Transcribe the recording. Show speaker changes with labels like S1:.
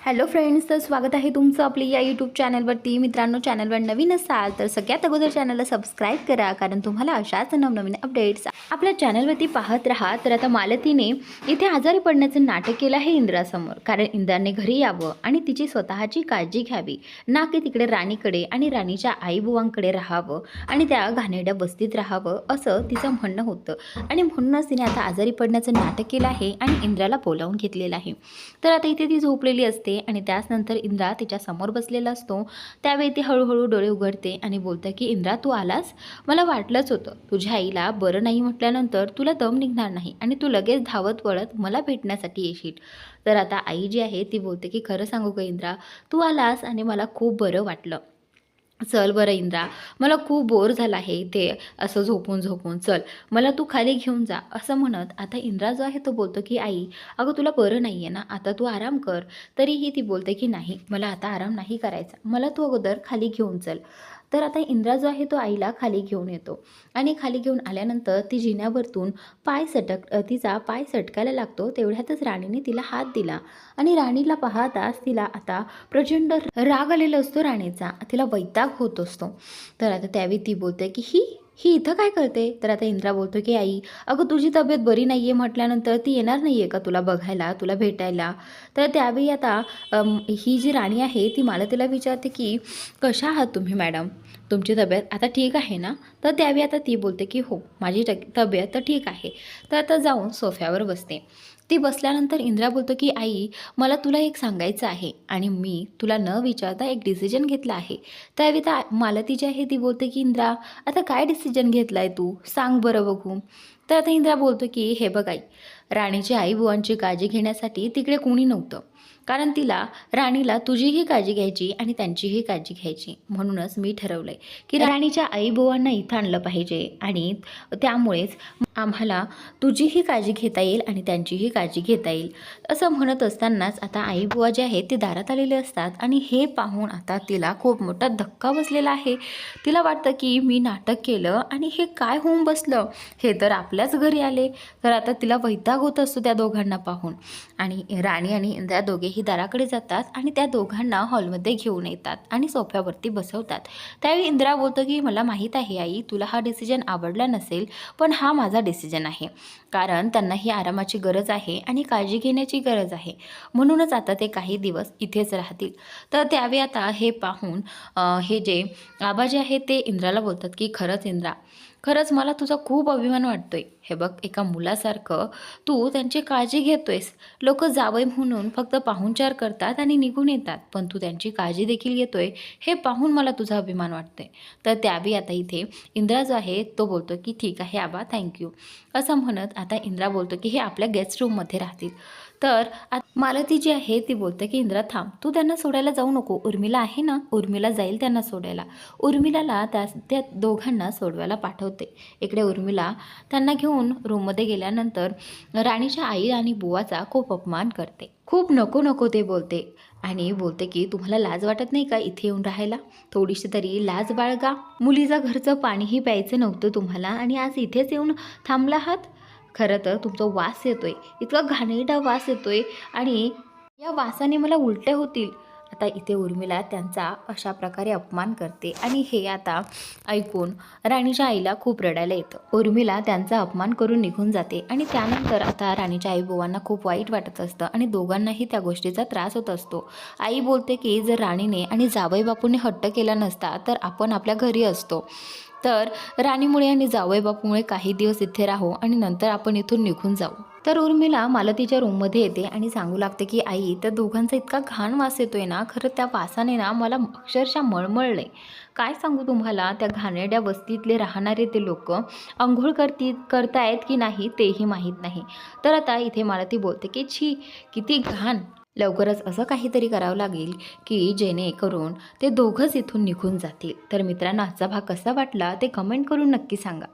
S1: Hello friends, तर स्वागत आहे तुमचं आपल्या या यूट्यूब चॅनलवरती. मित्रांनो, चॅनलवर नवीन असाल तर सगळ्यात अगोदर चॅनलला सबस्क्राईब करा, कारण तुम्हाला अशाच नवनवीन अपडेट्स आपल्या चॅनलवरती पाहत राहा. तर आता मालतीने इथे आजारी पडण्याचं नाटक केलं आहे इंद्रासमोर, कारण इंद्राने घरी यावं आणि तिची स्वतःची काळजी घ्यावी, ना की तिकडे राणीकडे आणि राणीच्या आईबुवांकडे राहावं आणि त्या घाणेरड्या बस्तीत राहावं, असं तिचं म्हणणं होतं. आणि म्हणूनच तिने आता आजारी पडण्याचं नाटक केलं आहे आणि इंद्राला बोलावून घेतलेलं आहे. तर आता इथे ती झोपलेली असते आणि त्याचनंतर इंद्रा तिच्या समोर बसलेला असतो. त्यावेळी ती हळूहळू डोळे उघडते आणि बोलते की इंद्रा, तू आलास? मला वाटलंच होतं. तुझ्या आईला बरं नाही म्हटल्यानंतर तुला दम निघणार नाही आणि तू लगेच धावत वळत मला भेटण्यासाठी येशील. तर आता आई जी आहे ती बोलते की खरं सांगू का इंद्रा, तू आलास आणि मला खूप बरं वाटलं. चल बरं इंद्रा, मला खूप बोर झाला आहे इथे असं झोपून झोपून. चल, मला तू खाली घेऊन जा. असं म्हणत आता इंद्रा जो आहे तो बोलतो की आई, अगं तुला बरं नाही आहे ना, आता तू आराम कर. तरीही ती बोलते की नाही, मला आता आराम नाही करायचा, मला तू अगोदर खाली घेऊन चल. तर आता इंद्रा जो आहे तो आईला खाली घेऊन येतो आणि खाली घेऊन आल्यानंतर ती जिन्यावरतून तिचा पाय सटकायला लागतो. तेवढ्यातच राणीने तिला हात दिला आणि राणीला पाहताच तिला आता प्रचंड राग आलेला असतो राणीचा. तिला वैताग होत असतो. तर आता त्यावेळी ती बोलते की ही ही इथं काय करते? तर आता इंद्रा बोलतो की आई, अगं तुझी तब्येत बरी नाही आहे म्हटल्यानंतर ती येणार नाही आहे का तुला बघायला, तुला भेटायला? तर त्यावेळी आता ही जी राणी आहे ती मला तिला विचारते की कशा आहात तुम्ही मॅडम? तुमची तब्येत आता ठीक आहे ना? तर त्यावेळी आता ती बोलते की हो, माझी तब्येत तर ठीक आहे. तर आता जाऊन सोफ्यावर बसते. ती बसल्यानंतर इंद्रा बोलतो की आई, मला तुला एक सांगायचं आहे आणि मी तुला न विचारता एक डिसिजन घेतला आहे. त्यावेळी तर मालती जी आहे ती बोलते की इंद्रा, आता काय डिसिजन घेतला आहे तू? सांग बरं बघू. तर आता इंद्रा बोलतो की हे बघ आई, राणीची आईबुवांची काळजी घेण्यासाठी तिकडे कोणी नव्हतं. कारण तिला राणीला तुझीही काळजी घ्यायची आणि त्यांचीही काळजी घ्यायची. म्हणूनच मी ठरवलं आहे की राणीच्या आईबुवांना इथं आणलं पाहिजे आणि त्यामुळेच आम्हाला तुझीही काळजी घेता येईल आणि त्यांचीही काळजी घेता येईल. असं म्हणत असतानाच आता आईबुवा जे आहेत ते दारात आलेले असतात आणि हे पाहून आता तिला खूप मोठा धक्का बसलेला आहे. तिला वाटतं की मी नाटक केलं आणि हे काय होऊन बसलं, हे तर आपल्याच घरी आले. तर आता तिला वैताग होत असतो त्या दोघांना पाहून. आणि राणी आणि इंद्रा दोघेही दाराकडे जातात आणि त्या दोघांना हॉलमध्ये घेऊन येतात आणि सोफ्यावरती बसवतात. त्यावेळी इंद्रा बोलतो की मला माहीत आहे आई, तुला हा डिसिजन आवडला नसेल, पण हा माझा डिसिजन आहे. कारण त्यांनाही आरामाची गरज आहे आणि काळजी घेण्याची गरज आहे. म्हणूनच आता ते काही दिवस इथेच राहतील. तर त्यावेळी आता हे पाहून हे जे आबा जे आहेत ते इंद्राला बोलतात की खरंच इंद्रा, खरंच मला तुझा खूप अभिमान वाटतोय. हे बघ, एका मुलासारखं तू त्यांची काळजी घेतोयस. लोक जावई म्हणून फक्त पाहुणचार करतात आणि निघून येतात, पण तू त्यांची काळजी देखील घेतोय, हे पाहून मला तुझा अभिमान वाटतोय. तर त्यावेळी आता इथे इंद्रा जो आहे तो बोलतो की ठीक आहे आबा, थँक्यू. असं म्हणत आता इंद्रा बोलतो की हे आपल्या गेस्ट रूममध्ये राहतील. तर मालती जी आहे ती बोलते की इंद्रा थांब, तू त्यांना सोडायला जाऊ नको. उर्मिला आहे ना, उर्मिला जाईल त्यांना सोडायला. उर्मिलाला त्या दोघांना सोडवायला पाठवते. इकडे उर्मिला त्यांना घेऊन रूममध्ये गेल्यानंतर राणीच्या आई आणि बुवाचा खूप अपमान करते. खूप नको नको ते बोलते आणि बोलते की तुम्हाला लाज वाटत नाही का इथे येऊन राहायला? थोडीशी तरी लाज बाळगा. मुलीचं घरचं पाणीही प्यायचं नव्हतं तुम्हाला आणि आज इथेच येऊन थांबला आहात. खरं तर तुमचा वास येतोय, इतका घाणेरडा वास येतोय आणि या वासाने मला उलट्या होतील. आता इथे उर्मिला त्यांचा अशा प्रकारे अपमान करते आणि हे आता ऐकून राणीच्या आईला खूप रडायला येतं. उर्मिला त्यांचा अपमान करून निघून जाते आणि त्यानंतर आता राणीच्या आईबुवांना खूप वाईट वाटत असतं आणि दोघांनाही त्या गोष्टीचा त्रास होत असतो. आई बोलते की जर राणीने आणि जावई बापूने हट्ट केला नसता तर आपण आपल्या घरी असतो. तर राणीमुळे आणि जावई बापूमुळे काही दिवस इथे राहू आणि नंतर आपण इथून निघून जाऊ. तर उर्मिला मालतीच्या रूममध्ये येते आणि सांगू लागते की आई, त्या दोघांचा इतका घाण वास येतोय ना, खरं त्या वासाने ना मला अक्षरशः मळमळले. काय सांगू तुम्हाला, त्या घाणेरड्या वस्तीतले राहणारे ते लोक अंघोळ करतायत की नाही तेही माहीत नाही. तर आता इथे मालती बोलते की छी, किती घाण. लवकरच असं काहीतरी करावं लागेल की जेणेकरून ते दोघंच इथून निघून जातील. तर मित्रांनो, आजचा भाग कसा वाटला ते कमेंट करून नक्की सांगा.